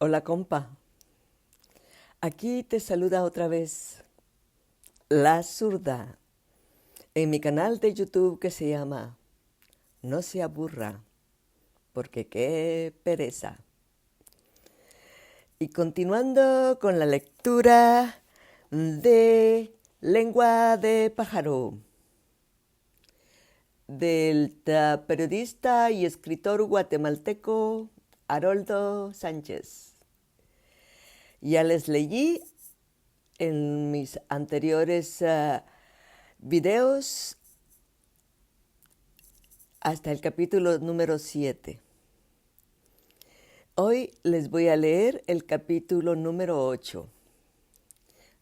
Hola compa, aquí te saluda otra vez la zurda en mi canal de YouTube que se llama No se aburra, porque qué pereza. Y continuando con la lectura de Lengua de pájaro del periodista y escritor guatemalteco Haroldo Sánchez. Ya les leí en mis anteriores videos hasta el capítulo número 7. Hoy les voy a leer el capítulo número 8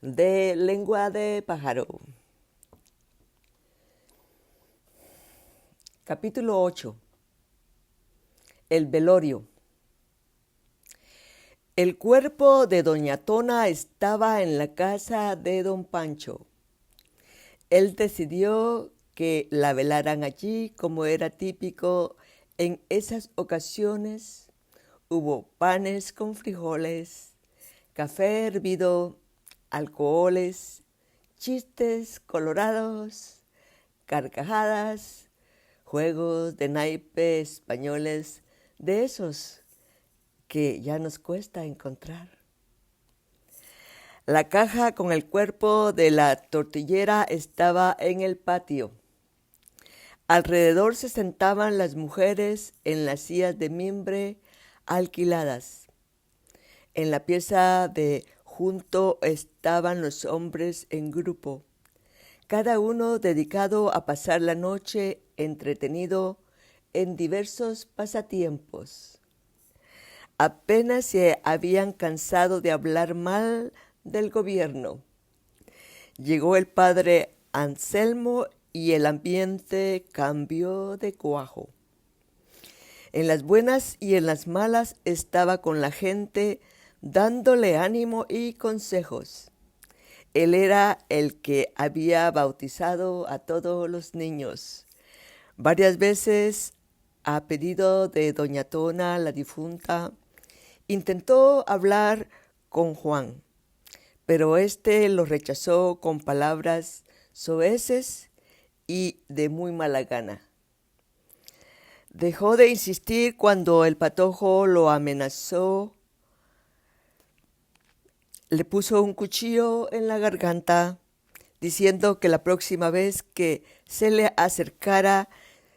de Lengua de pájaro. Capítulo 8. El velorio. El cuerpo de doña Tona estaba en la casa de don Pancho. Él decidió que la velaran allí, como era típico en esas ocasiones. Hubo panes con frijoles, café hervido, alcoholes, chistes colorados, carcajadas, juegos de naipe españoles, de esos que ya nos cuesta encontrar. La caja con el cuerpo de la tortillera estaba en el patio. Alrededor se sentaban las mujeres en las sillas de mimbre alquiladas. En la pieza de junto estaban los hombres en grupo, cada uno dedicado a pasar la noche entretenido en diversos pasatiempos. Apenas se habían cansado de hablar mal del gobierno. Llegó el padre Anselmo y el ambiente cambió de cuajo. En las buenas y en las malas estaba con la gente dándole ánimo y consejos. Él era el que había bautizado a todos los niños. Varias veces, a pedido de doña Tona, la difunta, intentó hablar con Juan, pero éste lo rechazó con palabras soeces y de muy mala gana. Dejó de insistir cuando el patojo lo amenazó, le puso un cuchillo en la garganta, diciendo que la próxima vez que se le acercara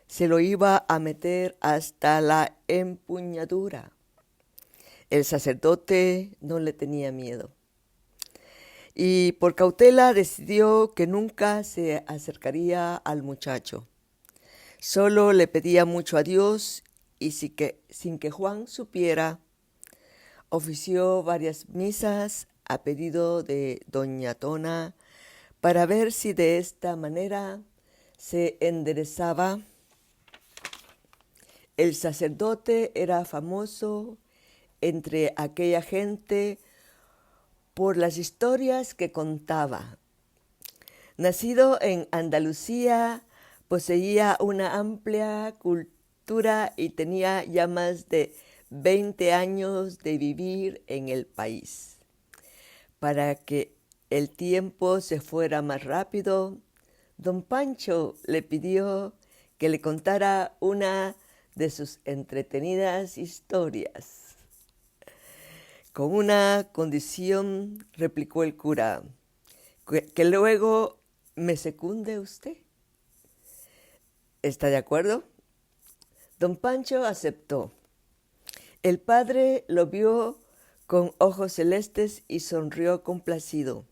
se lo iba a meter hasta la empuñadura. El sacerdote no le tenía miedo y por cautela decidió que nunca se acercaría al muchacho. Solo le pedía mucho a Dios y sin que Juan supiera, ofició varias misas a pedido de doña Tona para ver si de esta manera se enderezaba. El sacerdote era famoso entre aquella gente por las historias que contaba. Nacido en Andalucía, poseía una amplia cultura y tenía ya más de 20 años de vivir en el país. Para que el tiempo se fuera más rápido, don Pancho le pidió que le contara una de sus entretenidas historias. Con una condición, replicó el cura, que luego me secunde usted. ¿Está de acuerdo? Don Pancho aceptó. El padre lo vio con ojos celestes y sonrió complacido.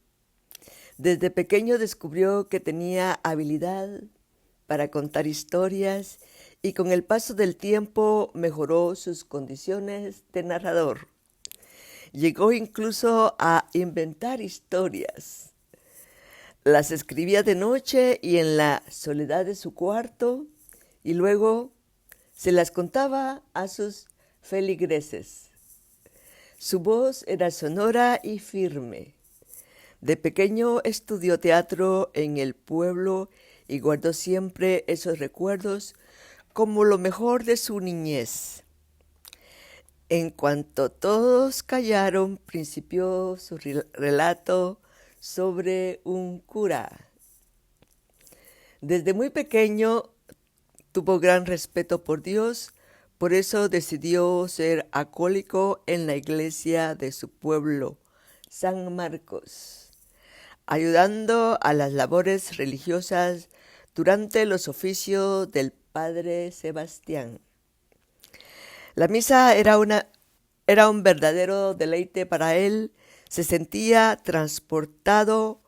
Desde pequeño descubrió que tenía habilidad para contar historias y con el paso del tiempo mejoró sus condiciones de narrador. Llegó incluso a inventar historias. Las escribía de noche y en la soledad de su cuarto y luego se las contaba a sus feligreses. Su voz era sonora y firme. De pequeño estudió teatro en el pueblo y guardó siempre esos recuerdos como lo mejor de su niñez. En cuanto todos callaron, principió su relato sobre un cura. Desde muy pequeño tuvo gran respeto por Dios, por eso decidió ser acólico en la iglesia de su pueblo, San Marcos, ayudando a las labores religiosas durante los oficios del Padre Sebastián. La misa era un verdadero deleite para él. Se sentía transportado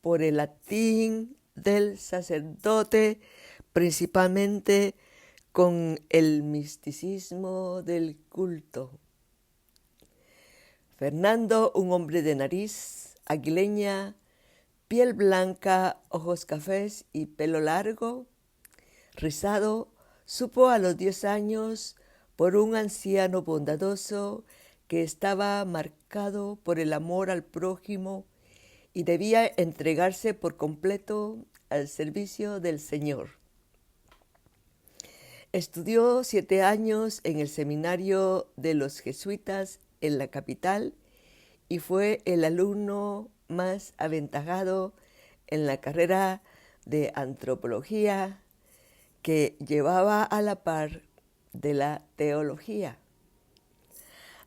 por el latín del sacerdote, principalmente con el misticismo del culto. Fernando, un hombre de nariz aguileña, piel blanca, ojos cafés y pelo largo, rizado, supo a los 10 años por un anciano bondadoso que estaba marcado por el amor al prójimo y debía entregarse por completo al servicio del Señor. Estudió 7 años en el seminario de los jesuitas en la capital y fue el alumno más aventajado en la carrera de antropología que llevaba a la par de la teología.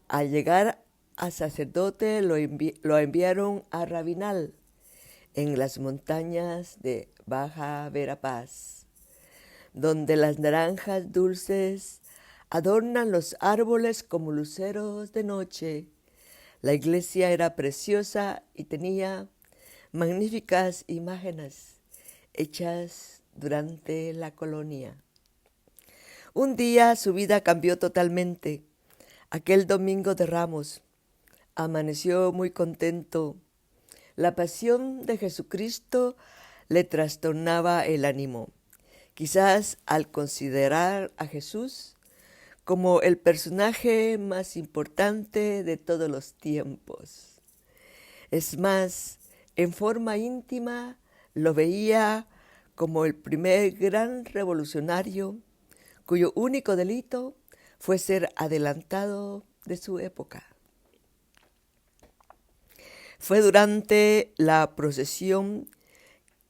Al llegar a sacerdote lo enviaron a Rabinal, en las montañas de Baja Verapaz, donde las naranjas dulces adornan los árboles como luceros de noche. La iglesia era preciosa y tenía magníficas imágenes hechas durante la colonia. Un día su vida cambió totalmente. Aquel domingo de Ramos amaneció muy contento. La pasión de Jesucristo le trastornaba el ánimo, quizás al considerar a Jesús como el personaje más importante de todos los tiempos. Es más, en forma íntima lo veía como el primer gran revolucionario cuyo único delito fue ser adelantado de su época. Fue durante la procesión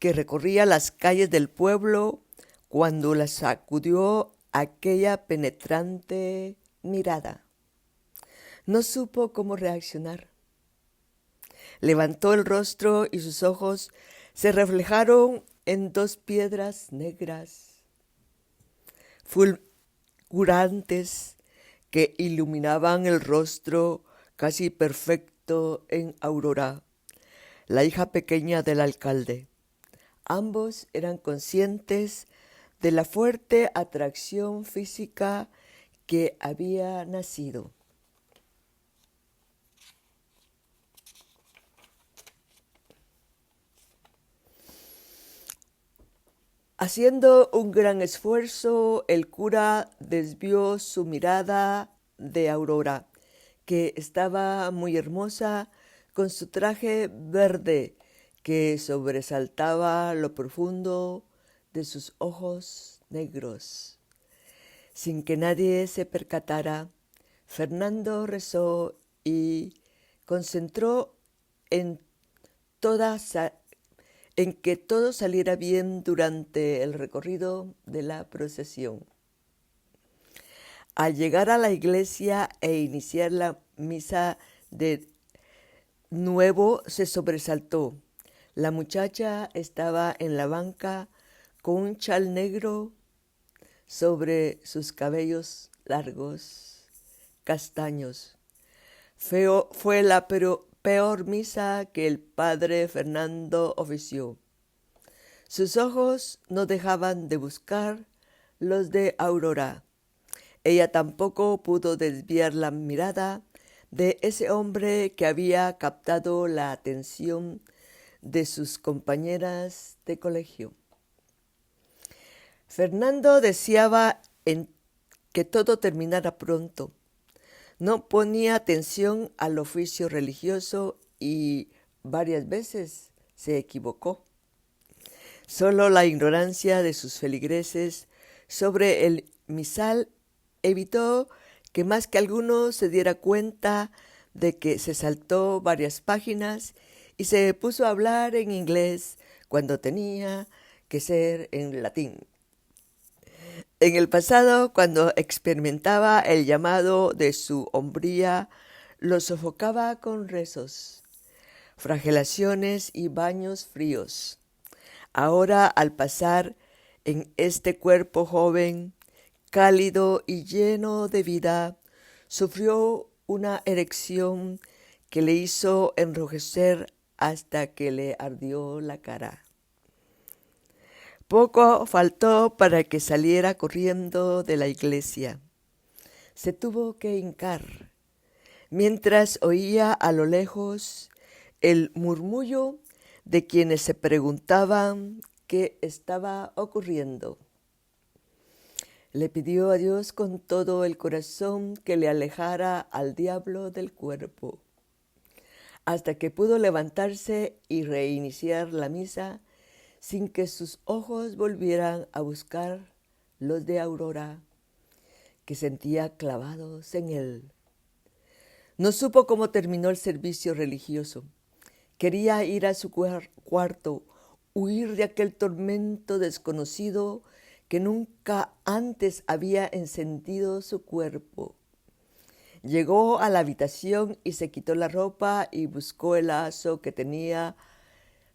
que recorría las calles del pueblo cuando la sacudió aquella penetrante mirada. No supo cómo reaccionar. Levantó el rostro y sus ojos se reflejaron en 2 piedras negras, fulgurantes, que iluminaban el rostro casi perfecto en Aurora, la hija pequeña del alcalde. Ambos eran conscientes de la fuerte atracción física que había nacido. Haciendo un gran esfuerzo, el cura desvió su mirada de Aurora, que estaba muy hermosa con su traje verde que sobresaltaba lo profundo de sus ojos negros. Sin que nadie se percatara, Fernando rezó y concentró en que todo saliera bien durante el recorrido de la procesión. Al llegar a la iglesia e iniciar la misa de nuevo, se sobresaltó. La muchacha estaba en la banca con un chal negro sobre sus cabellos largos, castaños. Fue la peor misa que el padre Fernando ofició. Sus ojos no dejaban de buscar los de Aurora. Ella tampoco pudo desviar la mirada de ese hombre que había captado la atención de sus compañeras de colegio. Fernando deseaba que todo terminara pronto. No ponía atención al oficio religioso y varias veces se equivocó. Solo la ignorancia de sus feligreses sobre el misal evitó que más que alguno se diera cuenta de que se saltó varias páginas y se puso a hablar en inglés cuando tenía que ser en latín. En el pasado, cuando experimentaba el llamado de su hombría, lo sofocaba con rezos, flagelaciones y baños fríos. Ahora, al pasar en este cuerpo joven, cálido y lleno de vida, sufrió una erección que le hizo enrojecer hasta que le ardió la cara. Poco faltó para que saliera corriendo de la iglesia. Se tuvo que hincar, mientras oía a lo lejos el murmullo de quienes se preguntaban qué estaba ocurriendo. Le pidió a Dios con todo el corazón que le alejara al diablo del cuerpo, hasta que pudo levantarse y reiniciar la misa sin que sus ojos volvieran a buscar los de Aurora, que sentía clavados en él. No supo cómo terminó el servicio religioso. Quería ir a su cuarto, huir de aquel tormento desconocido que nunca antes había encendido su cuerpo. Llegó a la habitación y se quitó la ropa y buscó el lazo que tenía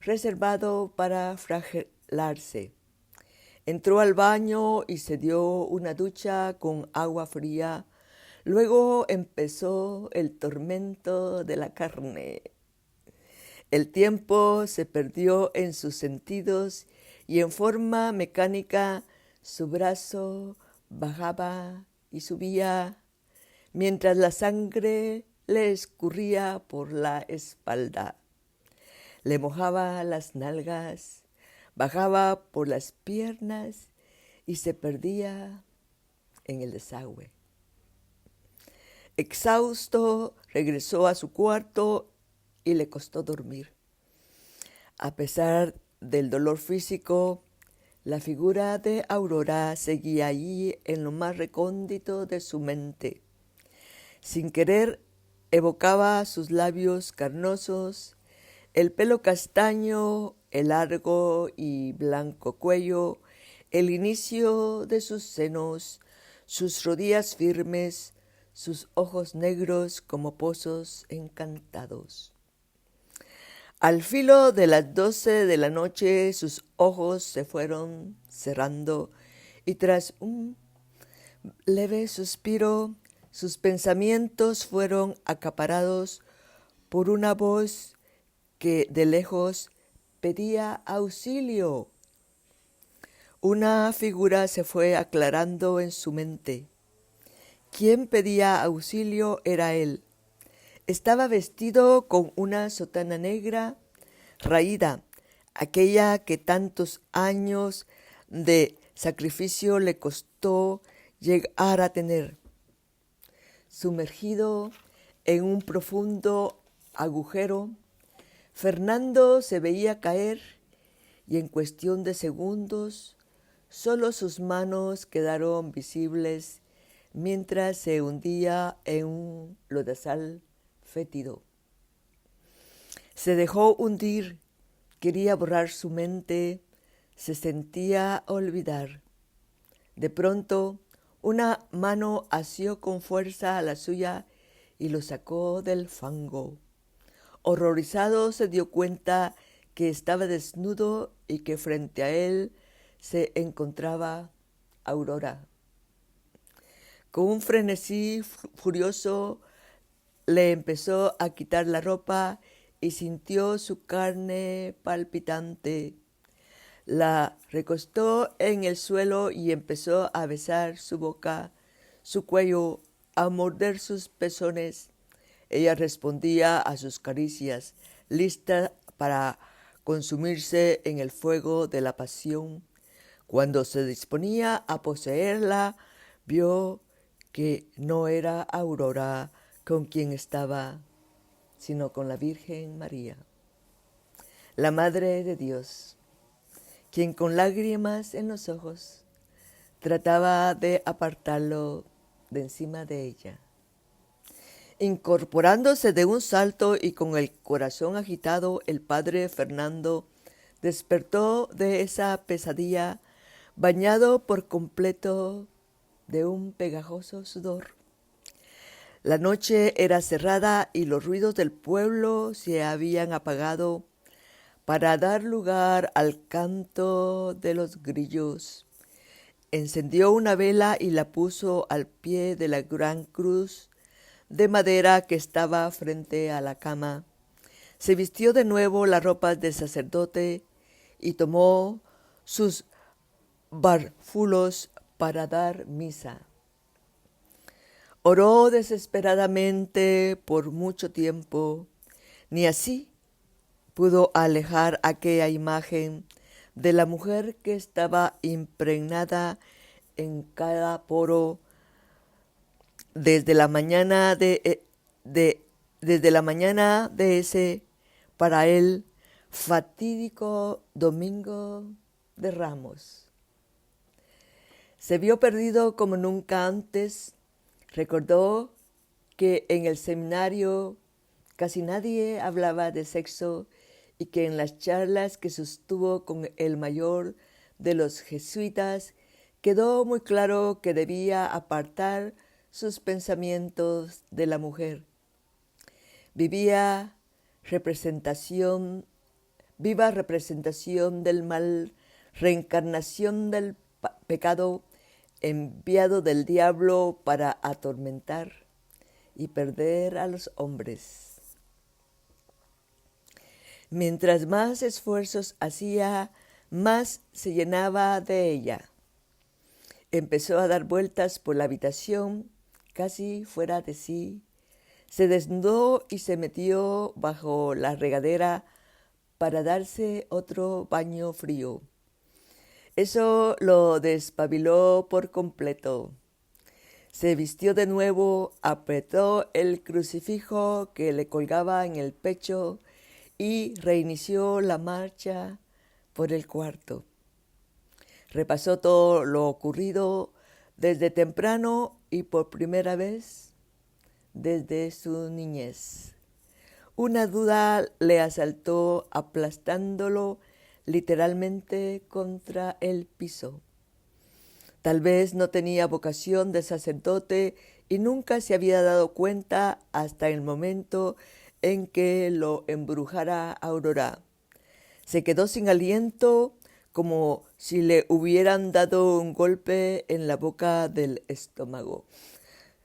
reservado para flagelarse. Entró al baño y se dio una ducha con agua fría. Luego empezó el tormento de la carne. El tiempo se perdió en sus sentidos y en forma mecánica su brazo bajaba y subía, mientras la sangre le escurría por la espalda. Le mojaba las nalgas, bajaba por las piernas y se perdía en el desagüe. Exhausto, regresó a su cuarto y le costó dormir. A pesar del dolor físico, la figura de Aurora seguía allí en lo más recóndito de su mente. Sin querer, evocaba sus labios carnosos, el pelo castaño, el largo y blanco cuello, el inicio de sus senos, sus rodillas firmes, sus ojos negros como pozos encantados. Al filo de las 12 de la noche sus ojos se fueron cerrando y tras un leve suspiro sus pensamientos fueron acaparados por una voz que de lejos pedía auxilio. Una figura se fue aclarando en su mente. Quien pedía auxilio era él. Estaba vestido con una sotana negra raída, aquella que tantos años de sacrificio le costó llegar a tener. Sumergido en un profundo agujero, Fernando se veía caer y en cuestión de segundos solo sus manos quedaron visibles mientras se hundía en un lodazal fétido. Se dejó hundir, quería borrar su mente, se sentía olvidar. De pronto, una mano asió con fuerza a la suya y lo sacó del fango. Horrorizado se dio cuenta que estaba desnudo y que frente a él se encontraba Aurora. Con un frenesí furioso le empezó a quitar la ropa y sintió su carne palpitante. La recostó en el suelo y empezó a besar su boca, su cuello, a morder sus pezones. Ella respondía a sus caricias, lista para consumirse en el fuego de la pasión. Cuando se disponía a poseerla, vio que no era Aurora con quien estaba, sino con la Virgen María, la Madre de Dios, quien con lágrimas en los ojos trataba de apartarlo de encima de ella. Incorporándose de un salto y con el corazón agitado, el padre Fernando despertó de esa pesadilla, bañado por completo de un pegajoso sudor. La noche era cerrada y los ruidos del pueblo se habían apagado para dar lugar al canto de los grillos. Encendió una vela y la puso al pie de la gran cruz de madera que estaba frente a la cama. Se vistió de nuevo las ropas de sacerdote y tomó sus bárfulos para dar misa. Oró desesperadamente por mucho tiempo, ni así pudo alejar aquella imagen de la mujer que estaba impregnada en cada poro desde la mañana desde la mañana de ese, para él, fatídico domingo de Ramos. Se vio perdido como nunca antes. Recordó que en el seminario casi nadie hablaba de sexo y que en las charlas que sostuvo con el mayor de los jesuitas quedó muy claro que debía apartar sus pensamientos de la mujer. Viva representación del mal, reencarnación del pecado, enviado del diablo para atormentar y perder a los hombres. Mientras más esfuerzos hacía, más se llenaba de ella. Empezó a dar vueltas por la habitación, casi fuera de sí. Se desnudó y se metió bajo la regadera para darse otro baño frío. Eso lo despabiló por completo. Se vistió de nuevo, apretó el crucifijo que le colgaba en el pecho y reinició la marcha por el cuarto. Repasó todo lo ocurrido desde temprano y por primera vez desde su niñez. Una duda le asaltó aplastándolo literalmente contra el piso. Tal vez no tenía vocación de sacerdote y nunca se había dado cuenta hasta el momento en que lo embrujara Aurora. Se quedó sin aliento, como si le hubieran dado un golpe en la boca del estómago.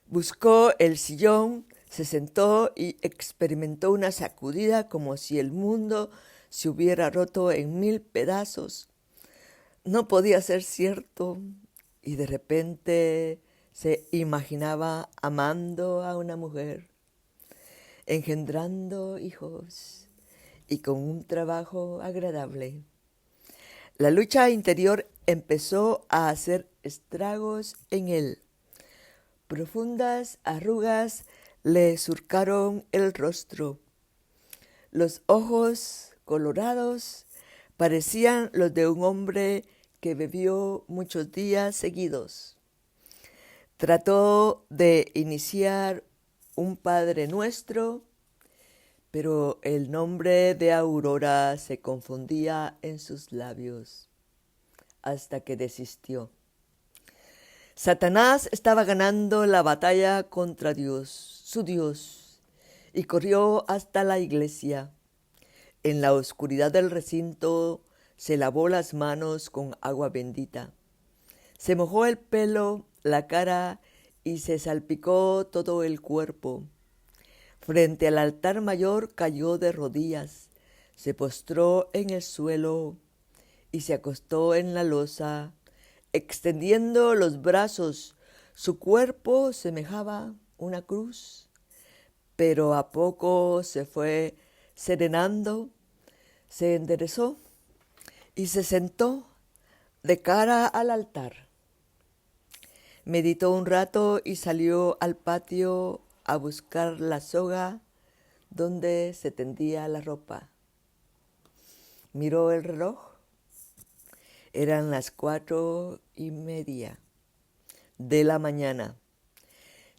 Buscó el sillón, se sentó y experimentó una sacudida como si el mundo se hubiera roto en 1000 pedazos. No podía ser cierto, y de repente se imaginaba amando a una mujer, engendrando hijos y con un trabajo agradable. La lucha interior empezó a hacer estragos en él. Profundas arrugas le surcaron el rostro. Los ojos colorados parecían los de un hombre que bebió muchos días seguidos. Trató de iniciar un Padre Nuestro, pero el nombre de Aurora se confundía en sus labios, hasta que desistió. Satanás estaba ganando la batalla contra Dios, su Dios, y corrió hasta la iglesia. En la oscuridad del recinto se lavó las manos con agua bendita. Se mojó el pelo, la cara y se salpicó todo el cuerpo. Frente al altar mayor cayó de rodillas, se postró en el suelo y se acostó en la losa, extendiendo los brazos. Su cuerpo semejaba una cruz, pero a poco se fue serenando, se enderezó y se sentó de cara al altar. Meditó un rato y salió al patio a buscar la soga donde se tendía la ropa. Miró el reloj. Eran las 4:30 de la mañana.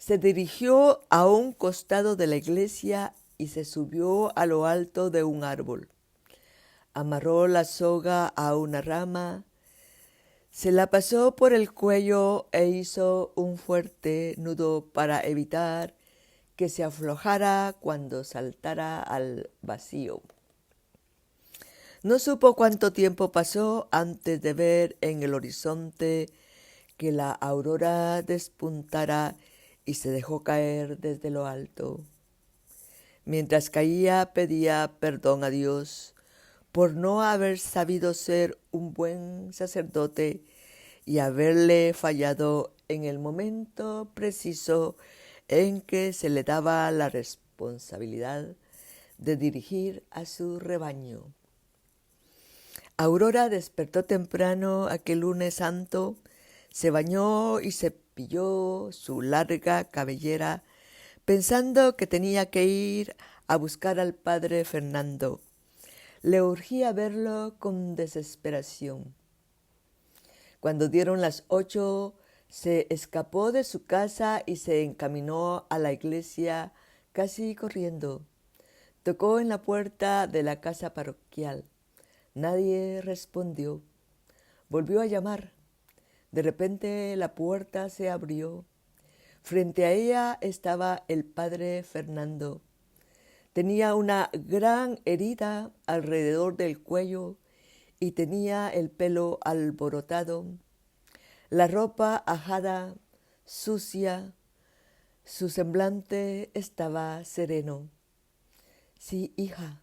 Se dirigió a un costado de la iglesia y se subió a lo alto de un árbol. Amarró la soga a una rama, se la pasó por el cuello e hizo un fuerte nudo para evitar que se aflojara cuando saltara al vacío. No supo cuánto tiempo pasó antes de ver en el horizonte que la aurora despuntara y se dejó caer desde lo alto. Mientras caía pedía perdón a Dios por no haber sabido ser un buen sacerdote y haberle fallado en el momento preciso en que se le daba la responsabilidad de dirigir a su rebaño. Aurora despertó temprano aquel lunes santo, se bañó y cepilló su larga cabellera, pensando que tenía que ir a buscar al padre Fernando. Le urgía verlo con desesperación. Cuando dieron las 8, se escapó de su casa y se encaminó a la iglesia casi corriendo. Tocó en la puerta de la casa parroquial. Nadie respondió. Volvió a llamar. De repente la puerta se abrió. Frente a ella estaba el padre Fernando. Tenía una gran herida alrededor del cuello y tenía el pelo alborotado, la ropa ajada, sucia. Su semblante estaba sereno. «Sí, hija,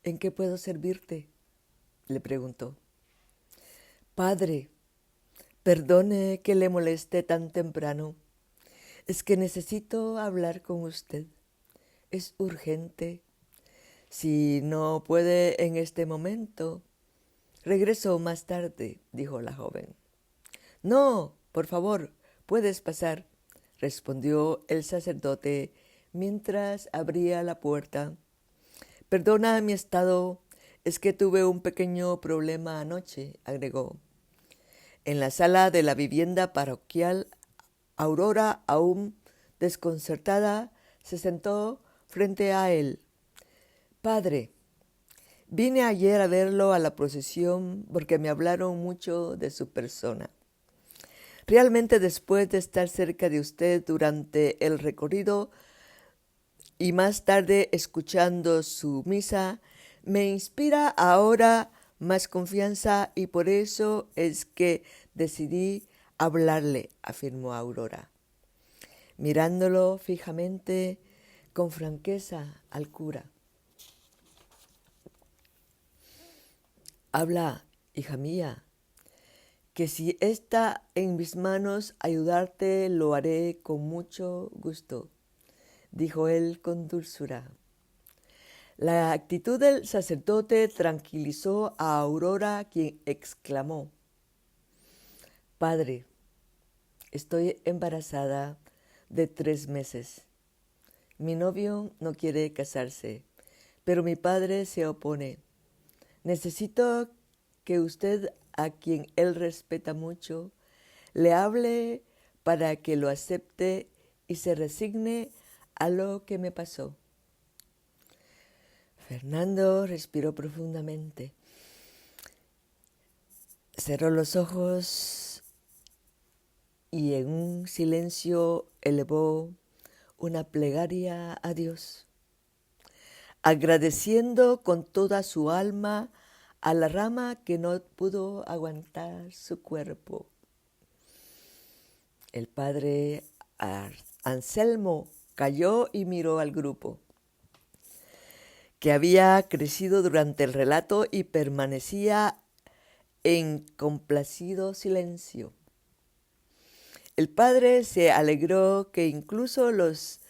¿en qué puedo servirte?», le preguntó. «Padre, perdone que le moleste tan temprano. Es que necesito hablar con usted. Es urgente. Si no puede en este momento, regreso más tarde», dijo la joven. «No, por favor, puedes pasar», respondió el sacerdote mientras abría la puerta. «Perdona mi estado, es que tuve un pequeño problema anoche», agregó. En la sala de la vivienda parroquial, Aurora, aún desconcertada, se sentó frente a él. «Padre, vine ayer a verlo a la procesión porque me hablaron mucho de su persona. Realmente después de estar cerca de usted durante el recorrido y más tarde escuchando su misa, me inspira ahora más confianza y por eso es que decidí hablarle», afirmó Aurora, mirándolo fijamente con franqueza al cura. «Habla, hija mía, que si está en mis manos ayudarte, lo haré con mucho gusto», dijo él con dulzura. La actitud del sacerdote tranquilizó a Aurora, quien exclamó: «Padre, estoy embarazada de 3 meses. Mi novio no quiere casarse, pero mi padre se opone. Necesito que usted, a quien él respeta mucho, le hable para que lo acepte y se resigne a lo que me pasó». Fernando respiró profundamente, cerró los ojos y en un silencio elevó una plegaria a Dios, agradeciendo con toda su alma a la rama que no pudo aguantar su cuerpo. El padre Anselmo calló y miró al grupo, que había crecido durante el relato y permanecía en complacido silencio. El padre se alegró que incluso los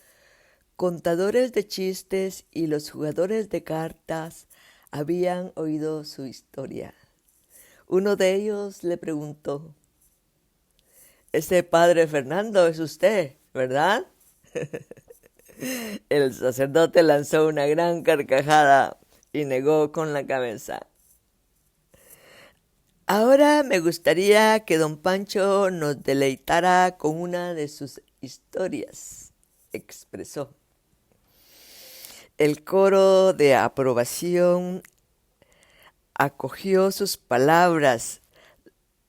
contadores de chistes y los jugadores de cartas habían oído su historia. Uno de ellos le preguntó: «Ese padre Fernando es usted, ¿verdad?». El sacerdote lanzó una gran carcajada y negó con la cabeza. «Ahora me gustaría que don Pancho nos deleitara con una de sus historias, expresó. El coro de aprobación acogió sus palabras,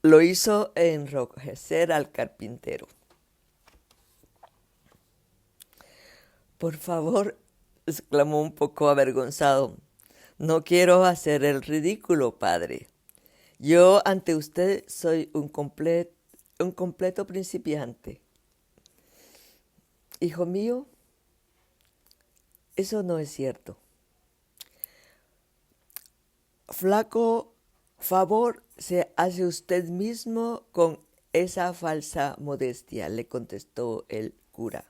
lo hizo enrojecer al carpintero. Por favor, exclamó un poco avergonzado, no quiero hacer el ridículo, padre. Yo ante usted soy un completo principiante. Hijo mío, eso no es cierto. Flaco favor se hace usted mismo con esa falsa modestia, le contestó el cura.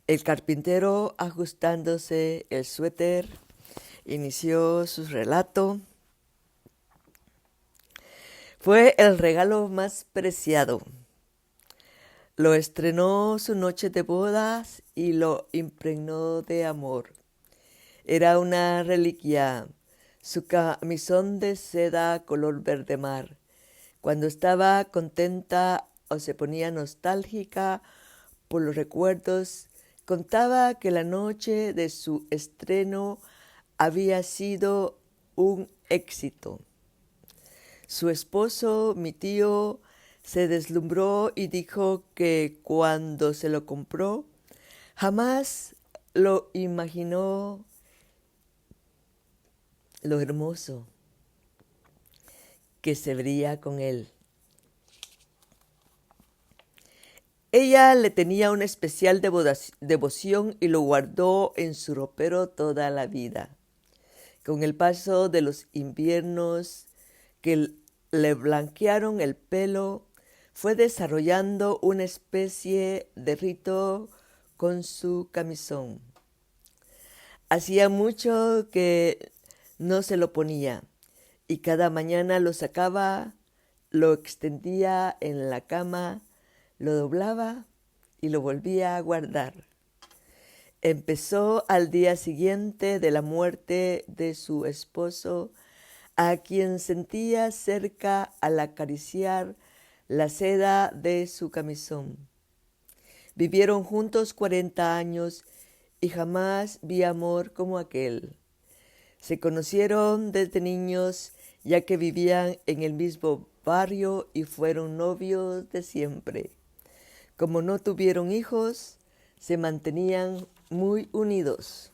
El carpintero, ajustándose el suéter, inició su relato. Fue el regalo más preciado. Lo estrenó su noche de bodas y lo impregnó de amor. Era una reliquia, su camisón de seda color verde mar. Cuando estaba contenta o se ponía nostálgica por los recuerdos, contaba que la noche de su estreno había sido un éxito. Su esposo, mi tío, se deslumbró y dijo que cuando se lo compró, jamás lo imaginó lo hermoso que se vería con él. Ella le tenía una especial devoción y lo guardó en su ropero toda la vida. Con el paso de los inviernos que le blanquearon el pelo, fue desarrollando una especie de rito con su camisón. Hacía mucho que no se lo ponía y cada mañana lo sacaba, lo extendía en la cama, lo doblaba y lo volvía a guardar. Empezó al día siguiente de la muerte de su esposo, a quien sentía cerca al acariciar la seda de su camisón. Vivieron juntos 40 años y jamás vi amor como aquel. Se conocieron desde niños, ya que vivían en el mismo barrio y fueron novios de siempre. Como no tuvieron hijos, se mantenían muy unidos.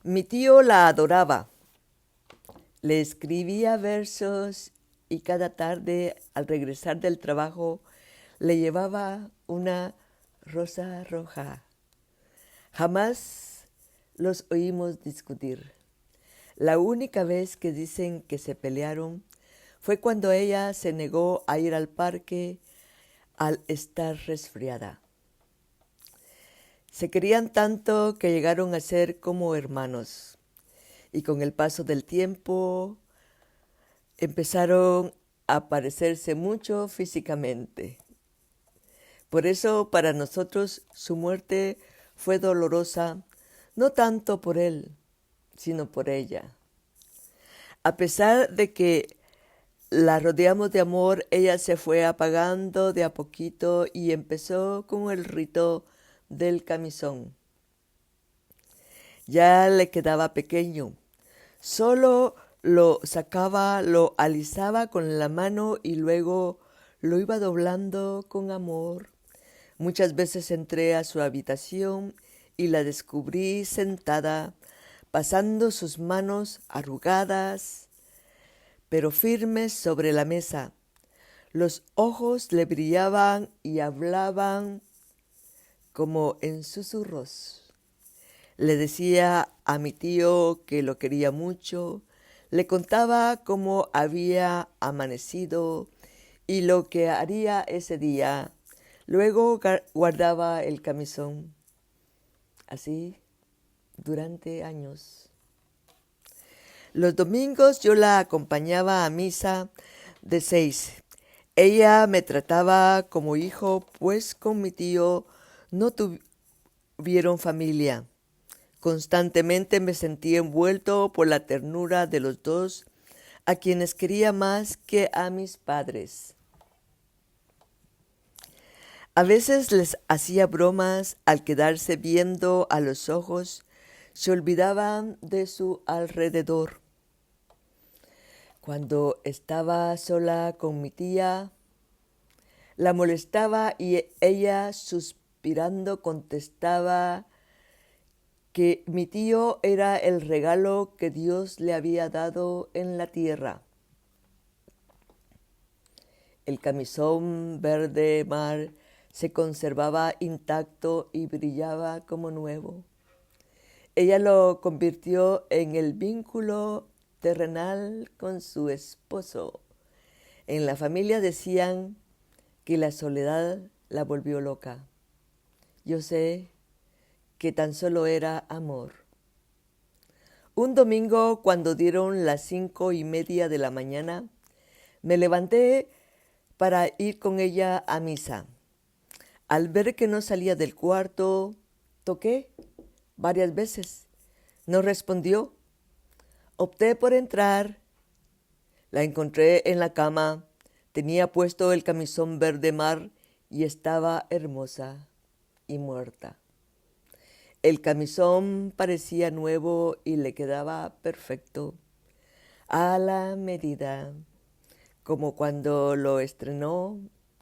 Mi tío la adoraba. Le escribía versos y cada tarde, al regresar del trabajo, le llevaba una rosa roja. Jamás los oímos discutir. La única vez que dicen que se pelearon fue cuando ella se negó a ir al parque al estar resfriada. Se querían tanto que llegaron a ser como hermanos y con el paso del tiempo empezaron a parecerse mucho físicamente. Por eso para nosotros su muerte fue dolorosa, no tanto por él, sino por ella. A pesar de que la rodeamos de amor, ella se fue apagando de a poquito y empezó con el rito del camisón. Ya le quedaba pequeño. Solo lo sacaba, lo alisaba con la mano y luego lo iba doblando con amor. Muchas veces entré a su habitación y la descubrí sentada, pasando sus manos arrugadas, pero firmes sobre la mesa. Los ojos le brillaban y hablaban como en susurros. Le decía a mi tío que lo quería mucho, le contaba cómo había amanecido y lo que haría ese día. Luego guardaba el camisón. Así durante años. Los domingos yo la acompañaba a misa de 6. Ella me trataba como hijo, pues con mi tío no tuvieron familia. Constantemente me sentí envuelto por la ternura de los dos, a quienes quería más que a mis padres. A veces les hacía bromas al quedarse viendo a los ojos, se olvidaban de su alrededor. Cuando estaba sola con mi tía, la molestaba y ella, suspirando, contestaba que mi tío era el regalo que Dios le había dado en la tierra. El camisón verde mar se conservaba intacto y brillaba como nuevo. Ella lo convirtió en el vínculo terrenal con su esposo. En la familia decían que la soledad la volvió loca. Yo sé que tan solo era amor. Un domingo, cuando dieron las 5:30 de la mañana, me levanté para ir con ella a misa. Al ver que no salía del cuarto, toqué varias veces. No respondió. Opté por entrar. La encontré en la cama. Tenía puesto el camisón verde mar y estaba hermosa y muerta. El camisón parecía nuevo y le quedaba perfecto, a la medida, como cuando lo estrenó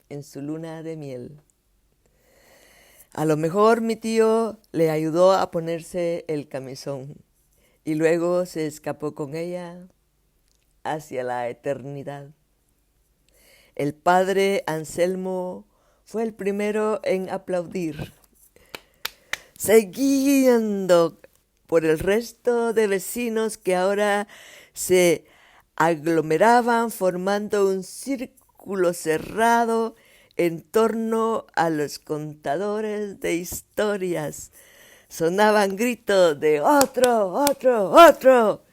en su luna de miel. A lo mejor mi tío le ayudó a ponerse el camisón y luego se escapó con ella hacia la eternidad. El padre Anselmo fue el primero en aplaudir, siguiendo por el resto de vecinos que ahora se aglomeraban formando un círculo cerrado en torno a los contadores de historias. Sonaban gritos de ¡otro, otro, otro!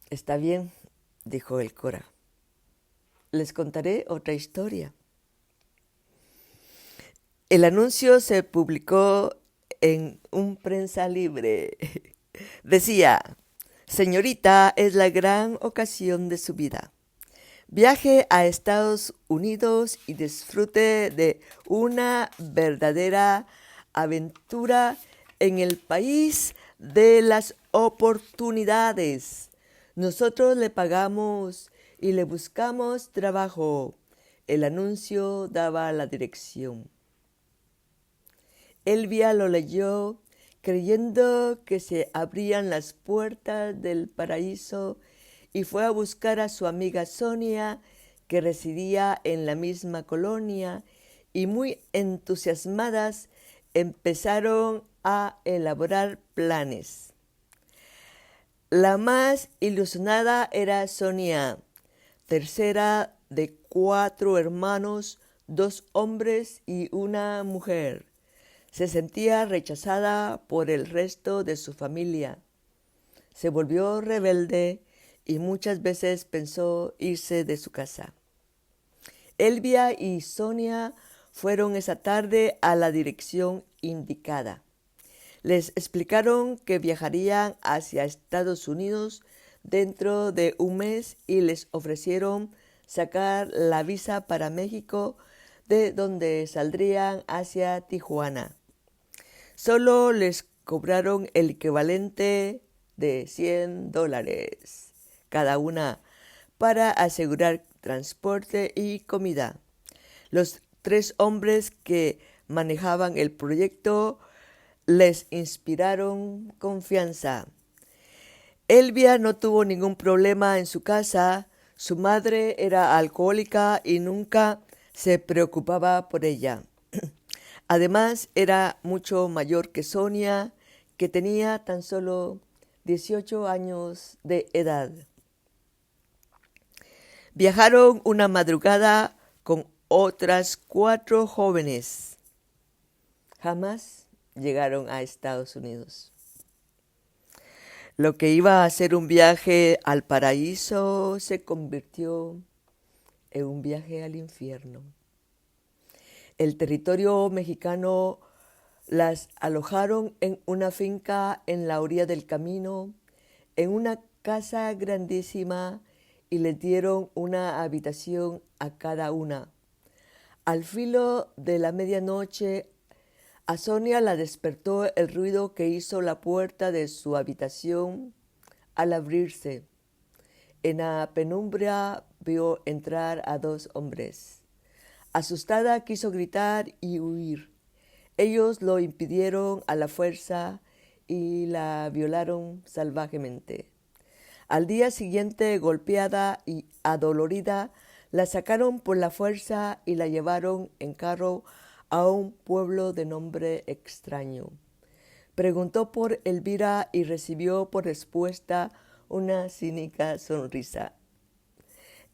Está bien, dijo el cura. Les contaré otra historia. El anuncio se publicó en un prensa libre. Decía: señorita, es la gran ocasión de su vida. Viaje a Estados Unidos y disfrute de una verdadera aventura en el país de las oportunidades. Nosotros le pagamos y le buscamos trabajo. El anuncio daba la dirección. Elvia lo leyó creyendo que se abrían las puertas del paraíso y fue a buscar a su amiga Sonia, que residía en la misma colonia, y muy entusiasmadas empezaron a elaborar planes. La más ilusionada era Sonia, tercera de 4 hermanos, 2 hombres y una mujer. Se sentía rechazada por el resto de su familia. Se volvió rebelde y muchas veces pensó irse de su casa. Elvia y Sonia fueron esa tarde a la dirección indicada. Les explicaron que viajarían hacia Estados Unidos dentro de un mes y les ofrecieron sacar la visa para México, de donde saldrían hacia Tijuana. Solo les cobraron el equivalente de $100 cada una para asegurar transporte y comida. Los 3 hombres que manejaban el proyecto les inspiraron confianza. Elvia no tuvo ningún problema en su casa. Su madre era alcohólica y nunca se preocupaba por ella. Además, era mucho mayor que Sonia, que tenía tan solo 18 años de edad. Viajaron una madrugada con otras 4 jóvenes. Jamás llegaron a Estados Unidos. Lo que iba a ser un viaje al paraíso se convirtió en un viaje al infierno. El territorio mexicano las alojaron en una finca en la orilla del camino, en una casa grandísima y les dieron una habitación a cada una. Al filo de la medianoche, a Sonia la despertó el ruido que hizo la puerta de su habitación al abrirse. En la penumbra vio entrar a dos hombres. Asustada quiso gritar y huir. Ellos lo impidieron a la fuerza y la violaron salvajemente. Al día siguiente, golpeada y adolorida, la sacaron por la fuerza y la llevaron en carro a un pueblo de nombre extraño. Preguntó por Elvira y recibió por respuesta una cínica sonrisa.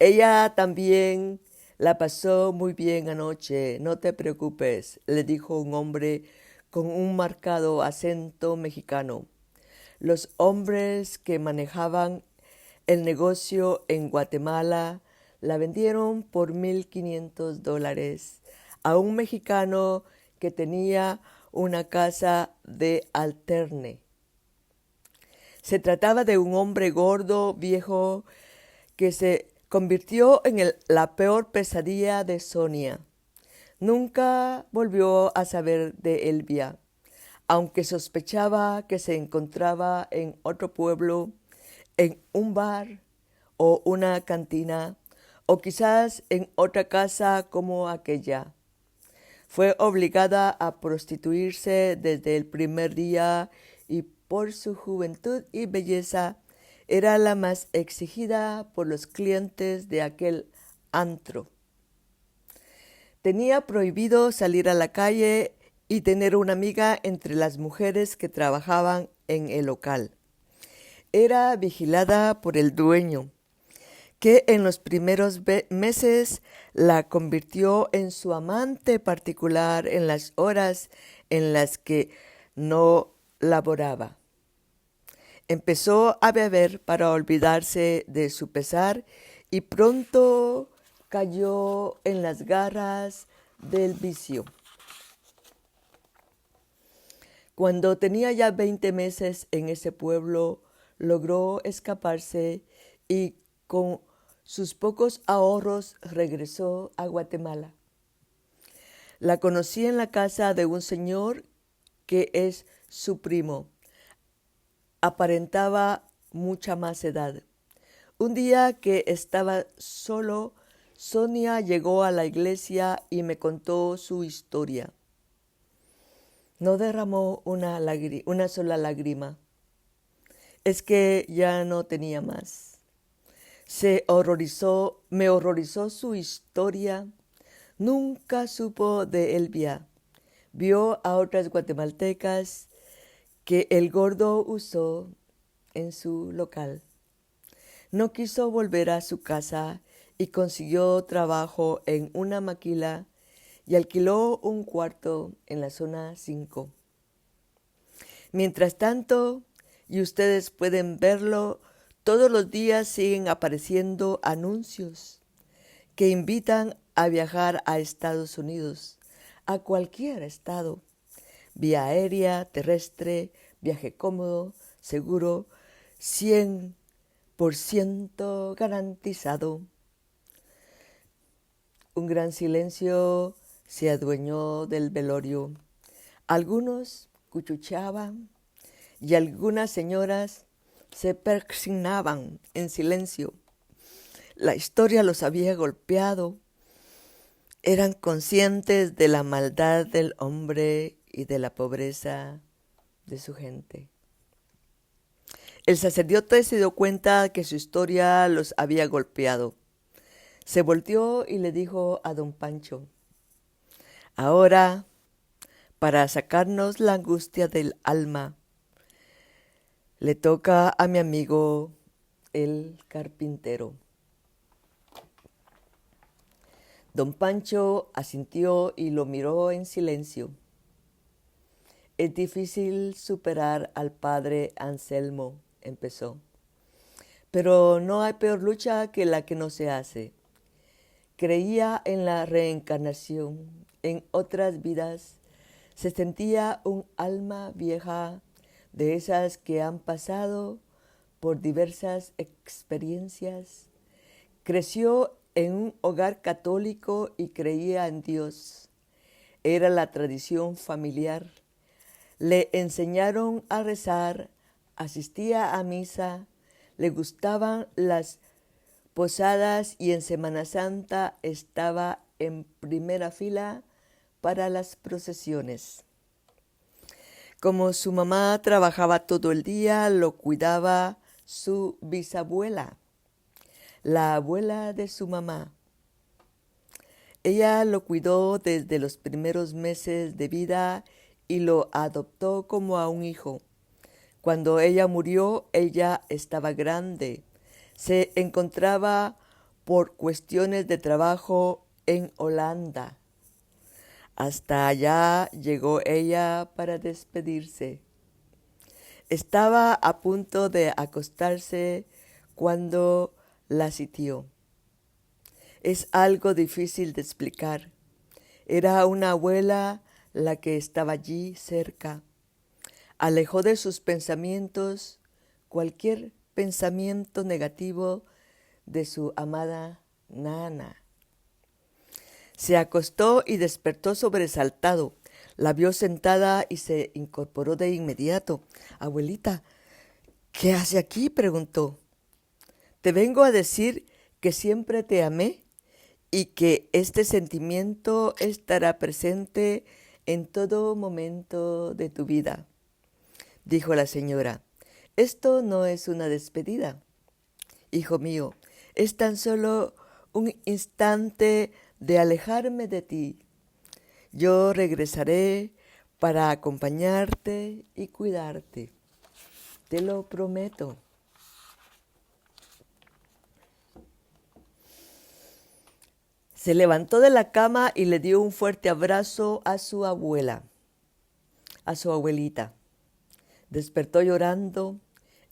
Ella también la pasó muy bien anoche, no te preocupes, le dijo un hombre con un marcado acento mexicano. Los hombres que manejaban el negocio en Guatemala la vendieron por $1,500 a un mexicano que tenía una casa de alterne. Se trataba de un hombre gordo, viejo, que se convirtió en la peor pesadilla de Sonia. Nunca volvió a saber de Elvia, aunque sospechaba que se encontraba en otro pueblo, en un bar o una cantina, o quizás en otra casa como aquella. Fue obligada a prostituirse desde el primer día y por su juventud y belleza era la más exigida por los clientes de aquel antro. Tenía prohibido salir a la calle y tener una amiga entre las mujeres que trabajaban en el local. Era vigilada por el dueño, que en los primeros meses la convirtió en su amante particular en las horas en las que no laboraba. Empezó a beber para olvidarse de su pesar y pronto cayó en las garras del vicio. Cuando tenía ya 20 meses en ese pueblo, logró escaparse y con sus pocos ahorros regresó a Guatemala. La conocí en la casa de un señor que es su primo. Aparentaba mucha más edad. Un día que estaba solo, Sonia llegó a la iglesia y me contó su historia. No derramó una sola lágrima. Es que ya no tenía más. Me horrorizó su historia. Nunca supo de Elvia. Vio a otras guatemaltecas que el gordo usó en su local. No quiso volver a su casa y consiguió trabajo en una maquila y alquiló un cuarto en la zona 5. Mientras tanto, y ustedes pueden verlo, todos los días siguen apareciendo anuncios que invitan a viajar a Estados Unidos, a cualquier estado, vía aérea, terrestre, viaje cómodo, seguro, 100% garantizado. Un gran silencio se adueñó del velorio. Algunos cuchuchaban y algunas señoras se persignaban en silencio. La historia los había golpeado. Eran conscientes de la maldad del hombre y de la pobreza de su gente. El sacerdote se dio cuenta que su historia los había golpeado. Se volteó y le dijo a don Pancho: ahora, para sacarnos la angustia del alma, le toca a mi amigo el carpintero. Don Pancho asintió y lo miró en silencio. Es difícil superar al padre Anselmo, empezó. Pero no hay peor lucha que la que no se hace. Creía en la reencarnación, en otras vidas. Se sentía un alma vieja de esas que han pasado por diversas experiencias. Creció en un hogar católico y creía en Dios. Era la tradición familiar. Le enseñaron a rezar, asistía a misa, le gustaban las posadas y en Semana Santa estaba en primera fila para las procesiones. Como su mamá trabajaba todo el día, lo cuidaba su bisabuela, la abuela de su mamá. Ella lo cuidó desde los primeros meses de vida y lo adoptó como a un hijo. Cuando ella murió, ella estaba grande. Se encontraba por cuestiones de trabajo en Holanda. Hasta allá llegó ella para despedirse. Estaba a punto de acostarse cuando la sitió. Es algo difícil de explicar. Era una abuela la que estaba allí cerca. Alejó de sus pensamientos cualquier pensamiento negativo de su amada Nana. Se acostó y despertó sobresaltado. La vio sentada y se incorporó de inmediato. «Abuelita, ¿qué hace aquí?», preguntó. «Te vengo a decir que siempre te amé y que este sentimiento estará presente en todo momento de tu vida», dijo la señora. «Esto no es una despedida, hijo mío, es tan solo un instante de alejarme de ti. Yo regresaré para acompañarte y cuidarte. Te lo prometo». Se levantó de la cama y le dio un fuerte abrazo a su abuela, a su abuelita. Despertó llorando.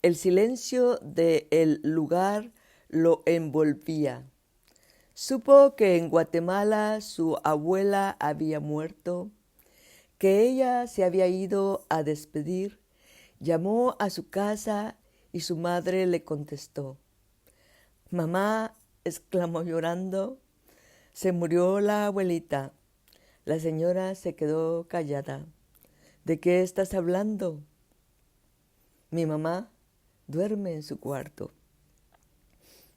El silencio del lugar lo envolvía. Supo que en Guatemala su abuela había muerto, que ella se había ido a despedir. Llamó a su casa y su madre le contestó. «Mamá», exclamó llorando, «se murió la abuelita». La señora se quedó callada. «¿De qué estás hablando?». «Mi mamá duerme en su cuarto».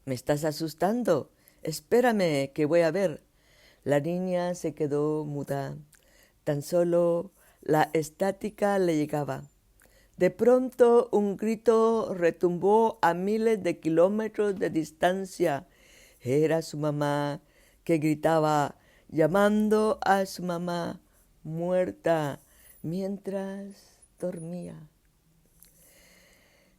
«Me estás asustando. Espérame, que voy a ver». La niña se quedó muda. Tan solo la estática le llegaba. De pronto un grito retumbó a miles de kilómetros de distancia. Era su mamá que gritaba, llamando a su mamá muerta mientras dormía.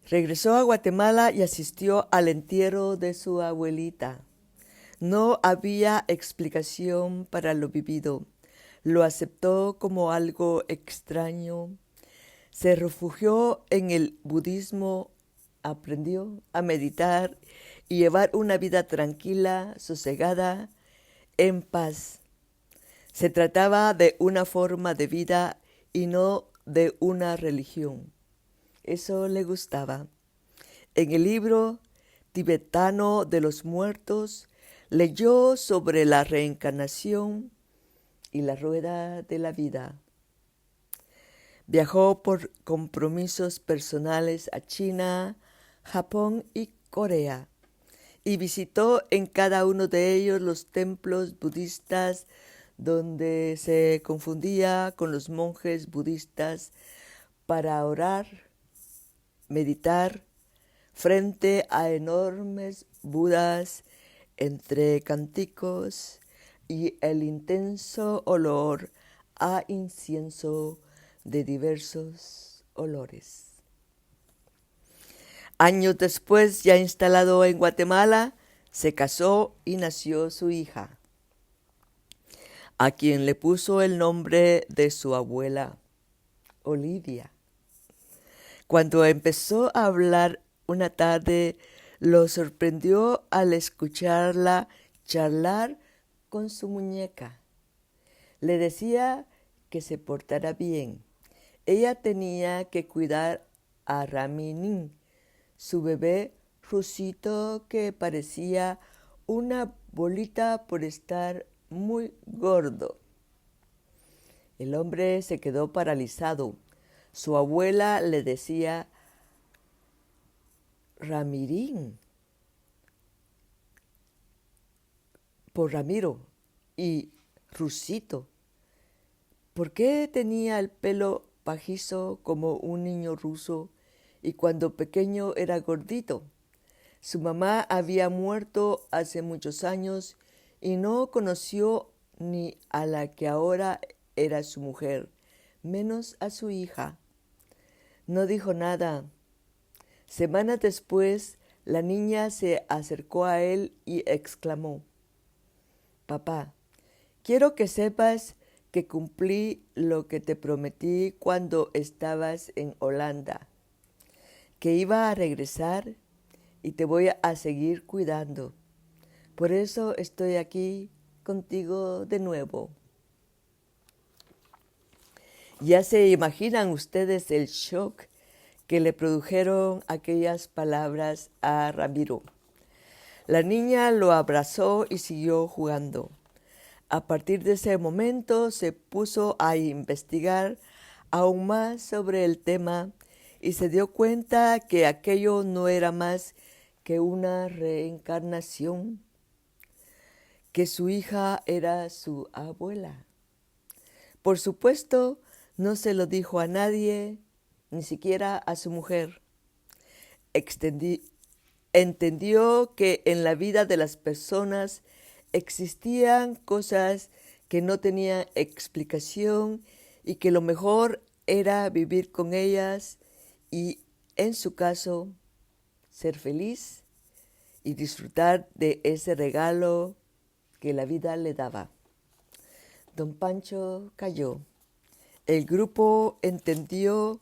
Regresó a Guatemala y asistió al entierro de su abuelita. No había explicación para lo vivido. Lo aceptó como algo extraño. Se refugió en el budismo, aprendió a meditar y llevar una vida tranquila, sosegada, en paz. Se trataba de una forma de vida y no de una religión. Eso le gustaba. En el libro tibetano de los muertos leyó sobre la reencarnación y la rueda de la vida. Viajó por compromisos personales a China, Japón y Corea y visitó en cada uno de ellos los templos budistas donde se confundía con los monjes budistas para orar, meditar frente a enormes budas entre cánticos y el intenso olor a incienso de diversos olores. Años después, ya instalado en Guatemala, se casó y nació su hija, a quien le puso el nombre de su abuela, Olivia. Cuando empezó a hablar una tarde, lo sorprendió al escucharla charlar con su muñeca. Le decía que se portara bien. Ella tenía que cuidar a Raminin, su bebé Rusito, que parecía una bolita por estar muy gordo. El hombre se quedó paralizado. Su abuela le decía Ramirín por Ramiro y Rusito. ¿Por qué tenía el pelo pajizo como un niño ruso y cuando pequeño era gordito? Su mamá había muerto hace muchos años y no conoció ni a la que ahora era su mujer, menos a su hija. No dijo nada. Semanas después, la niña se acercó a él y exclamó: «Papá, quiero que sepas que cumplí lo que te prometí cuando estabas en Holanda, que iba a regresar y te voy a seguir cuidando. Por eso estoy aquí contigo de nuevo». Ya se imaginan ustedes el shock que le produjeron aquellas palabras a Ramiro. La niña lo abrazó y siguió jugando. A partir de ese momento se puso a investigar aún más sobre el tema y se dio cuenta que aquello no era más que una reencarnación, que su hija era su abuela. Por supuesto, no se lo dijo a nadie, ni siquiera a su mujer. Entendió que en la vida de las personas existían cosas que no tenían explicación y que lo mejor era vivir con ellas y, en su caso, ser feliz y disfrutar de ese regalo que la vida le daba. Don Pancho calló. El grupo entendió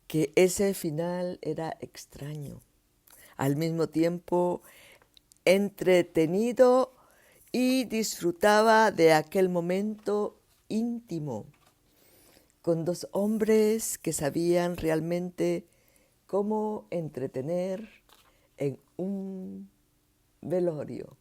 que ese final era extraño, al mismo tiempo entretenido, y disfrutaba de aquel momento íntimo con dos hombres que sabían realmente cómo entretener en un velorio.